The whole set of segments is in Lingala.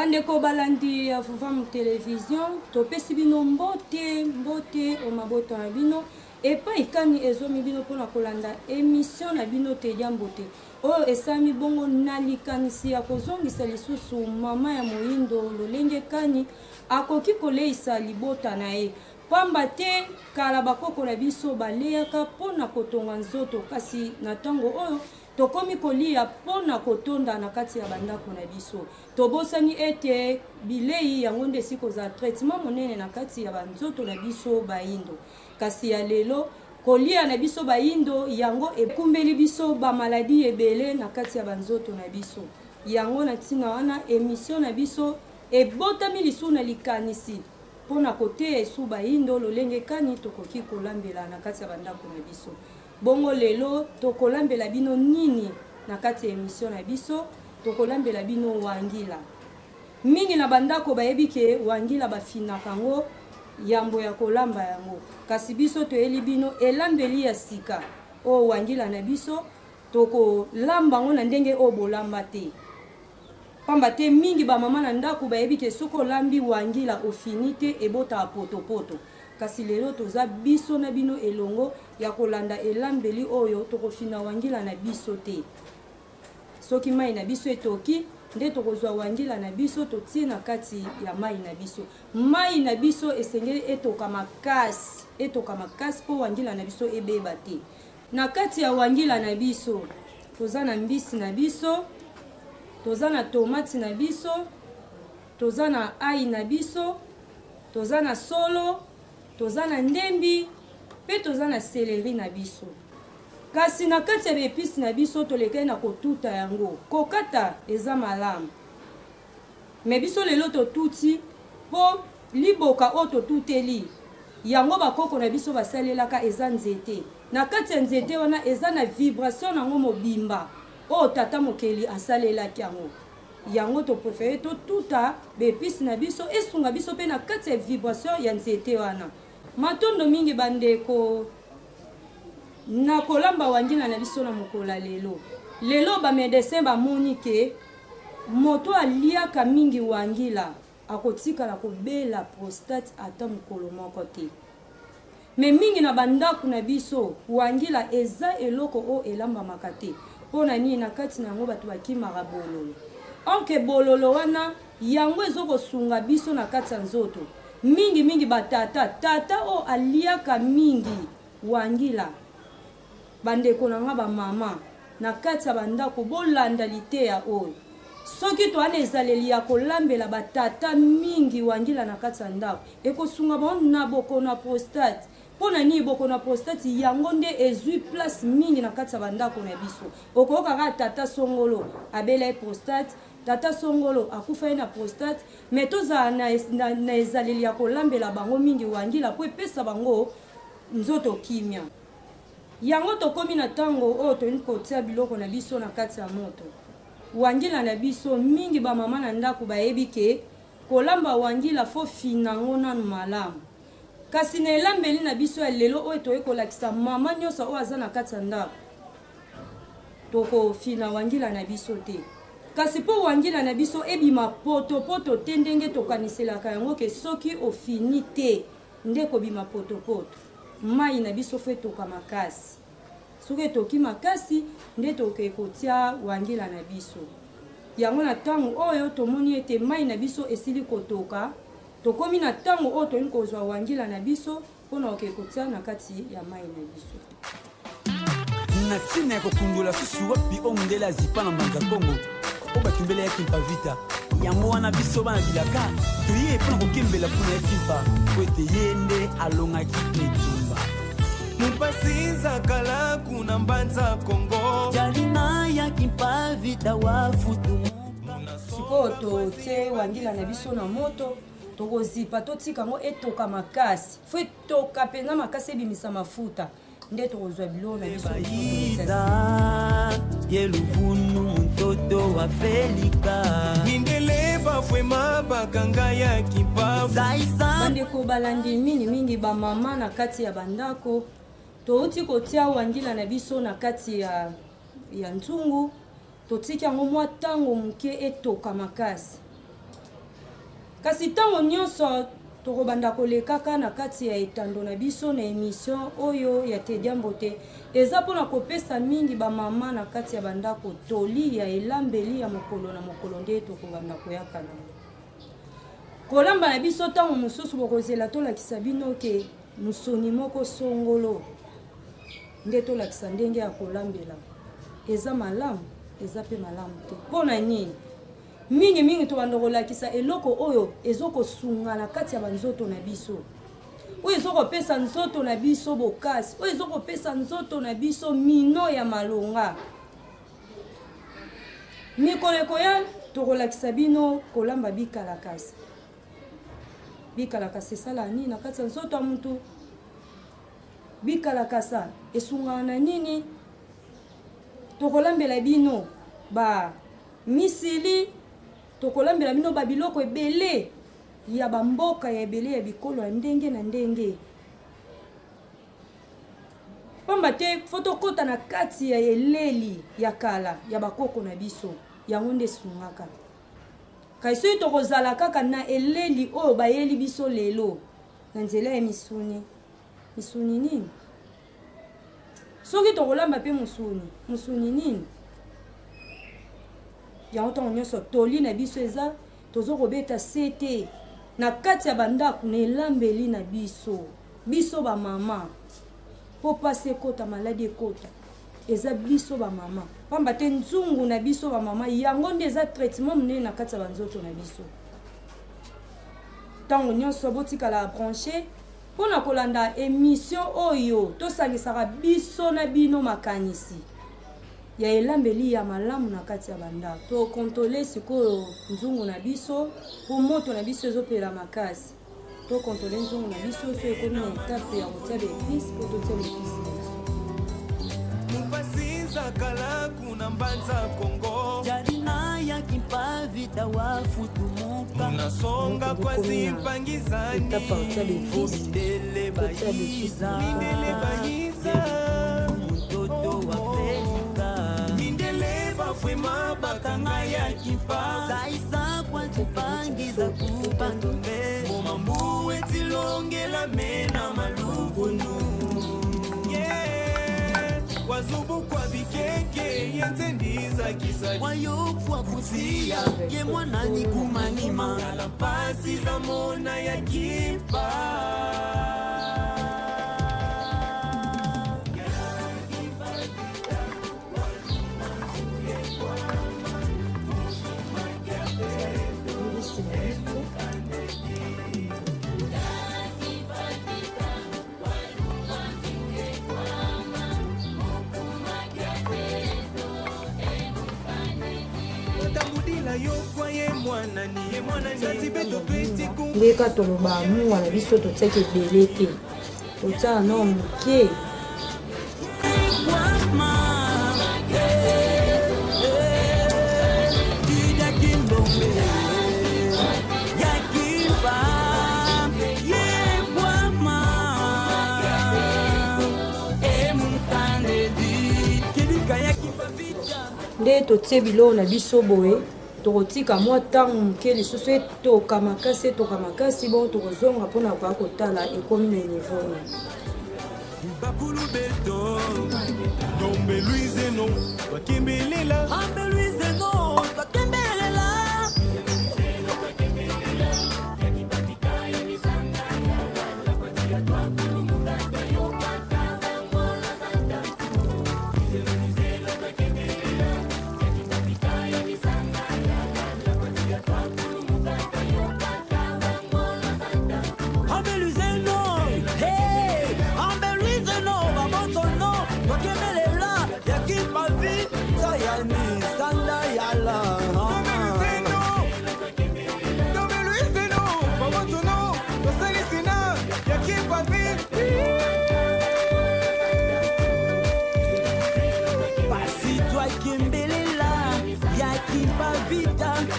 Bandeko balandi ya Fufam Télévision, topesi bino mbote o maboto na bino epa ikani ezomi bino pona kolanda émission na bino te mbote oyo esami bongo nalikanisi ya kozongisa lisusu mama ya moyindo lolenge kani akoki koleisa libota na ye pamba te kala bakoko na biso baleyaka pona kotonga nzoto kasi na tango oyo tokomi kolia pona kotonda na kati ya bandako na biso tobosani ete bilei yango nde sikoza traitement monene na kati ya banzoto na biso bayindo kasi ya lelo kolia na biso bayindo yango ekumbeli biso ba maladi ebele na kati ya banzoto na biso yango na tina wana émission na biso ebotami lisu na likanisi pona kote esu bayindo lolenge kani tokoki kolambela na kati ya bandako na biso bongo lelo tokolambela bino nini na kati ya émission na biso tokolambela bino wangila mingi na bandako bayebi ke wangila bafinaka yango yambo ya kolamba yango kasi biso toyeli bino elambeli ya sika o wangila na biso tokolamba ngo na ndenge o bolamba te pamba te mingi ba mama na ndako bayebi ke soko lambi wangila ofinite ebota poto kasi lelo toza biso na bino elongo ya kolanda elambeli oyo tokofina wangila na biso te soki mai na biso etoki nde tokozwa wangila na biso totie na kati ya mai na biso esengeli etoka makasi po wangila na biso ebeba te na kati ya wangila na biso toza na mbisi na biso toza na tomati na biso toza na ai na biso toza na solo toza na ndembi pe toza na céleri na biso kasi na kati ya épices na biso tolekei na kotuta yango kokata eza malamu me biso lelo totuti po liboka o totuteli yango bakoko na biso basalelaka eza nzete na kati ya nzete wana eza na vibration nango mobimba o tata mokeli asalelaki yango to préféré totuta épices na biso esunga biso pe na kati ya vibration ya nzete wana matondo mingi bandeko na kolamba wangila na biso na mokola lelo ba médecin bamoni ke moto aliaka mingi wangila akotikala kobela prostate ata mokolo moko te me mingi na bandako na biso wangila eza eloko o elambamaka te mpona nini na kati na yango bato bakimaka bololo onke bololo wana yango ezokosunga biso na kati ya nzoto mingi batata o aliaka mingi wangila bandeko nanga ba mama na kati ya bandako bolanda liteya oyo soki toana ezaleli ya kolambela batata mingi wangila na kati ya ndako ekosunga bango na boko na prostate mpona nini boko na prostate yango nde ezwi place mingi na kati ya bandako na biso okokaka tata songolo abela prostate tata songolo akufa ye na prostate me tozala na ezaleli ya kolambela bango mingi wangila po epesa bango nzoto kimia yango tokomi na tango oyo toyini kotia biloko na biso na kati ya moto wangila na biso mingi bamama na ndako bayebi ke kolamba wangila fo finango nanu malamu kasi na elambeli na biso ya lelo oyo toye kolakisa mama nyonso oyo aza na kati ya ndako tokofina wangila na biso te kasi po wangila na biso ebima poto te ndenge tokaniselaka yango ke soki ofini te nde kobima poto mai na biso fo etoka makasi soki etoki makasi nde toke kotia wangila na biso yango na ntango oyo tomoni ete mai na biso esili kotoka tokomi na ntango oyo toyini kozwa wangila na biso mpona oke kotia na kati ya mai na biso na ntina ya kokundula susu wapi omundele azipa na mbanza kongo o bakimbela ya kimpa vita yango wana biso bana bilaka toye mpona kokembela mpona ya kimpa po ete ye nde alongaki etumba mupasiza kala kuna mbanza kongo jalina ya kimpa vita wa futu sikoyo totie wangila na biso na moto tokozipa totika ngo etoka makasi fo etoka mpenza makasi ebimisa mafuta nde tokozwa biloko na biso yeluvunu mtoto wa Felika mindele bafwema bakanga ya kipavu bandeko balandi mingi bamama na kati ya bandako touti kotia wangila na biso na kati ya ntungu totiki yango mwa ntango moke etoka makasi kasi ntango nyonso tokobanda kolekaka na kati ya etando na biso na émission oyo ya Tedia Mbote eza mpona kopesa mingi bamama na kati ya bandako toli ya elambeli ya mokolo na mokolo nde tokobanda koyaka na kolamba na biso ntango mosusu bokozela tolakisa bino ke musuni moko songolo nde tolakisa ndenge ya kolambela eza malamu eza pe malamu te mpona nini mingi tobanda kolakisa eloko oyo ezokosunga na kati ya banzoto na biso oyo ezokopesa nzoto na biso bokasi oyo ezokopesa nzoto na biso mino ya malonga mikoleko ya tokolakisa bino kolamba bikalakasi bikalakasi esala nini na kati ya nzoto ya mutu bikalakasa esungana na nini tokolambela bino ba misili tokolambela bino babiloko ebele ya bamboka ya ebele ya bikolo ya ndenge na ndenge pamba te fotokota na kati ya eleli ya kala ya bakoko na biso yango nde esungaka kasi soki tokozala kaka na eleli oyo bayeli biso lelo na nzela ya misuni nini soki tokolamba mpe musuni nini yango ntango nyonso toli na biso eza tozokobeta sete na kati ya bandako na elambeli na biso bamama mpo pasi ekota maladi ekota eza biso bamama pamba te nzungu na biso bamama yango nde eza traitement monene na kati ya banzoto na biso ntango nyonso botikala branche mpona kolanda émission oyo tosangisaka biso na bino makanisi ya elambeli ya malamu na kati ya bandako tokontole sikoyo nzungu na biso mpo moto na biso ezopela makasi tokontole nzungu na biso so ekomi na etape ya kotia baepice mpo totia baepice na biso mupasiza kala kuna mbanza Kongo jarina ya kimpavita wafutumuka unasonga kwa zimpangizani Mindele bayiza mtoto wa Felika Mindele bafwema bakanga ya kipa saisa kwa zipangiza kupandume momambu etilongela mena maluvunu wazubu kwa bikeke yenzendiza kisa wayokwa kusia ye mwanani kumanima la pasi za mona ya kipa ndeka toloba amour na biso totiaki ebele te totiaka nao moke nde totie biloko na biso boye tokotika mwa ntango moke lisusu etoka makasi bon tokozonga mpona koya kotala ekomi na niveau nini bakulu beto tombe luizeno bakimbelela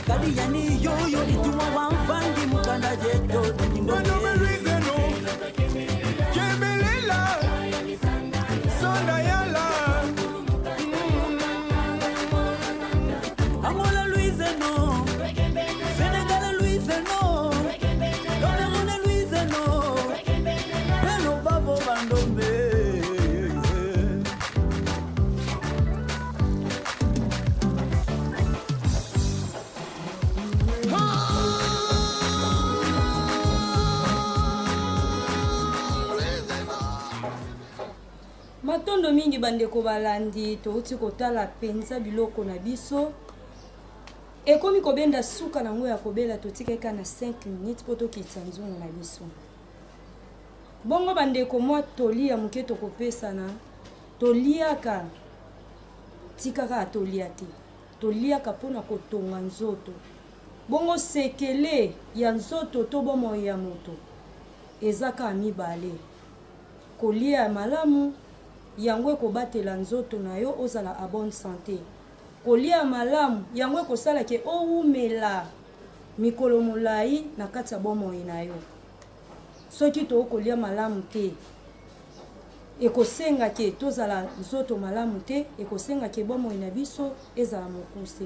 kadi yani yoyo ituma wamfangi mukanda jeto kebelela sonda yala Angola Louise no Senegal Louise no matondo mingi bandeko balandi touti kotala penza biloko na biso ekomi kobenda suka nango ya kobela totikaka na 5 minutes po tokitisa nzungu na biso. Bongo bandeko mwa tolia moke tokopesana toliaka tikaka atolia te toliaka mpona kotonga nzoto. Bongo sekele ya nzoto to bomoi ya moto ezaka mibale. Kolia malamu yango ekobatela nzoto na yo ozala a bonne santé. Kolia malamu yango ekosala ke oumela mikolo molai na kati ya bomoi na yo. Soki to kolia malamu te ekosenga ke tozala nzoto malamu te, ekosenga ke bomoi na biso ezala mokuse.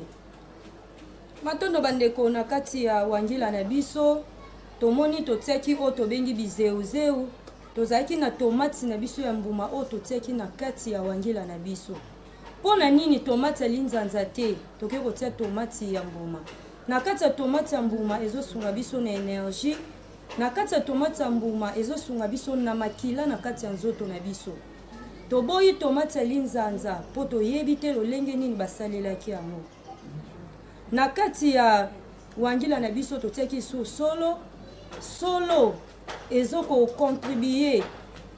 Matondo bandeko na kati ya wangila na biso tomoni totiaki o tobengi bizeuzeu. Tozalaki na tomati na biso ya mbuma o totiaki na kati ya wangila na biso. Pona nini tomati ya linzanza te toke kotia tomati ya mbuma? Na kati ya tomati ya mbuma ezosunga biso na energie. Na kati ya tomati ya mbuma ezosunga biso na makila na kati ya nzoto na biso. Toboyi tomati ya linzanza po toyebi te lolenge nini basalelaki yango. Na kati ya wangila na biso totiaki su solo ezoko contribuer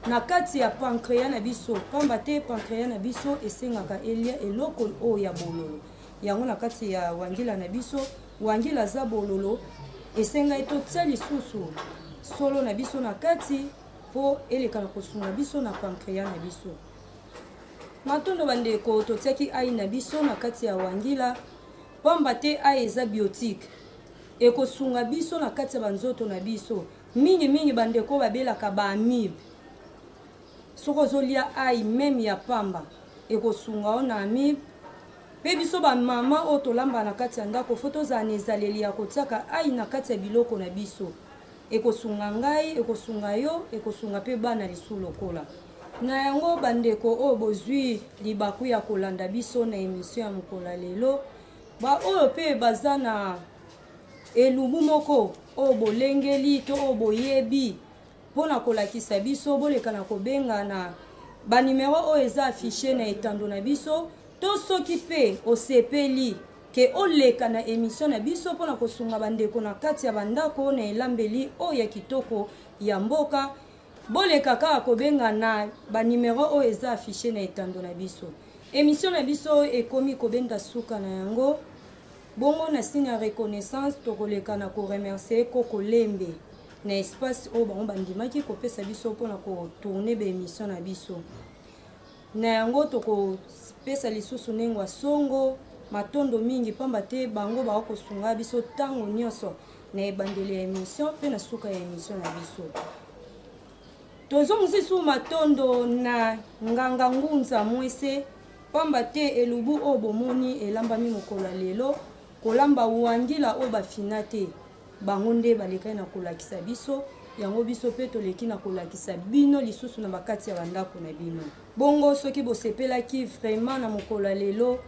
na kati ya pancréas na biso. Pamba te pancréas na biso esengaka elia eloko o ya bololo. Yango na kati ya wangila na biso wangila za bololo esenga etotia lisusu solo na biso na kati po eleka na kosunga biso na pancréas na biso. Matondo bandeko totiaki ai na biso na kati ya wangila. Pamba te ai eza biotique ekosunga biso na kati ya banzoto na biso. Mingi bandeko babelaka ba amibe. Soko zolia ai meme ya pamba ekosunga ona amibe. Pe biso ba mama o tolamba na kati ya ndako foto za nezaleli ya kotiaka ai na kati ya biloko na biso. Ekosunga ngai, ekosunga yo, ekosunga pe bana lisu lokola. Na yango bandeko o bozwi libaku ya kolanda biso na emission ya mokola lelo. Ba oyo pe bazana elubu moko o bolengeli to o boyebi pona kolakisa biso boleka na kobenga na ba numero o eza affiché na etando na biso. To soki pe osepeli ke oleka na emission na biso pona kosunga bandeko na kati ya bandako na elambeli o ya kitoko ya mboka boleka kaka kobenga na ba numero o eza affiché na etando na biso. Emission na biso ekomi kobenda suka na yango. Bongo na signe ya reconnaissance tokoleka na ko remercier Koko Lembe na espace o bango bandimaki kopesa biso pona ko tourner be émission na biso. Na yango toko pesa lisusu nengwa songo matondo mingi pamba te bango ba kosunga biso tango nyonso na ebandeli ya émission pe na suka ya émission na biso. Tozo musisu matondo na nganga ngunza mwese pamba te elubu o bomoni elambami mokola lelo kolamba wangila o bafina te bango nde baleka na kolakisa biso yango biso pe toleki na kolakisa bino lisusu na bakati ya bandako na bino. Bongo soki bosepelaki vraiment na mokola lelo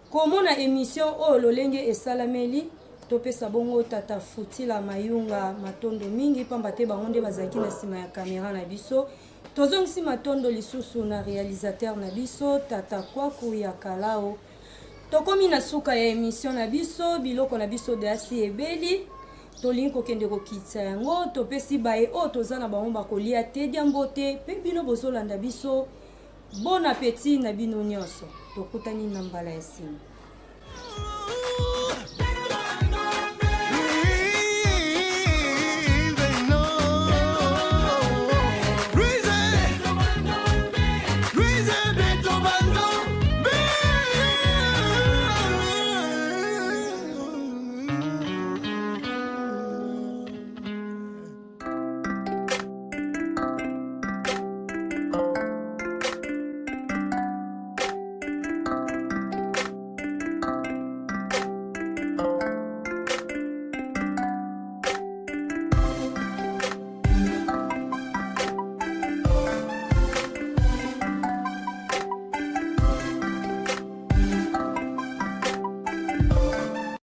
komona émission o lolenge esalameli topesa bongo tata Futila Mayunga matondo mingi pamba te bango nde bazaki na sima ya kamera na biso. Tozongisi matondo lisusu na réalisateur na biso tata Kwaku ya Kalao. Tokomi na suka ya émission na biso biloko na biso de asi ebeli tolingi kokende kokitisa yango topesi baye o tozana bango bakolia te diambote pe bino bozolanda biso bon appétit na bino nyonso tokutani na mbala ya sima.